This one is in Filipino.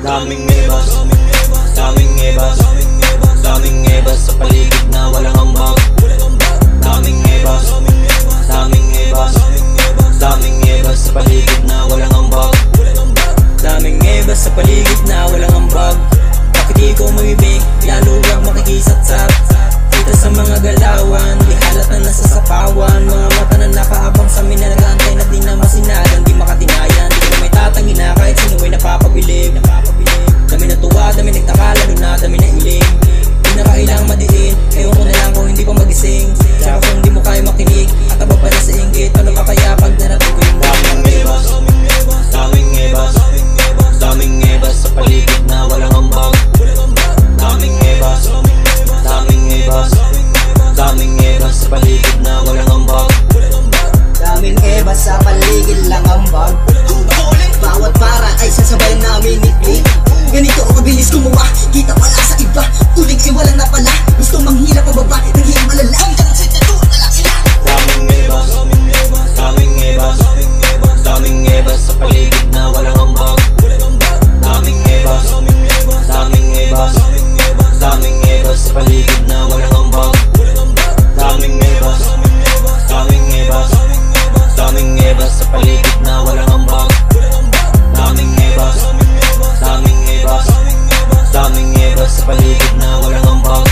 Daming ebas, daming ebas, daming ebas sa paligid na walang ambag. Daming ebas, daming ebas, daming ebas sa paligid na walang ambag. Daming ebas sa paligid na walang ambag. Bakit di ko mamibig, lalo lang makikisatsat. Kita sa mga galawan, di halat na nasa sapawan. Mga mata na nakaabang sa amin na nag-aantay na di na masinalan, di makatinayan. Di ko may tatangin na kahit sino may napapabilib. Dami na tuwa, dami nagtaka, lalo na dami na hiling. Di na kailangang madiin, ewan ko na lang kung hindi pa magising. Tsaka kung di mo kaya makinig, at aba pa na sa inggit, ano pa kaya pag narating ko yung daming ebas, daming ebas, daming ebas sa paligid na walang ambag. Daming ebas, daming ebas, daming ebas sa paligid na walang ambag. Daming ebas sa paligid lang ambag. Bawat para ay sasabayan namin ikli. Ganito ako kabilis gumawa, kita wala sa iba. Tulig ay walang napala, gusto manghirap pababa, naghihirap malala. Daming ebas, daming ebas, daming ebas sa paligid na walang ambag. Daming ebas, daming ebas, daming ebas sa paligid na walang ambag. Daming ebas, daming ebas, daming ebas sa paligid na walang ambag. Daming ebas, daming ebas, daming ebas sa paligid na walang ambag.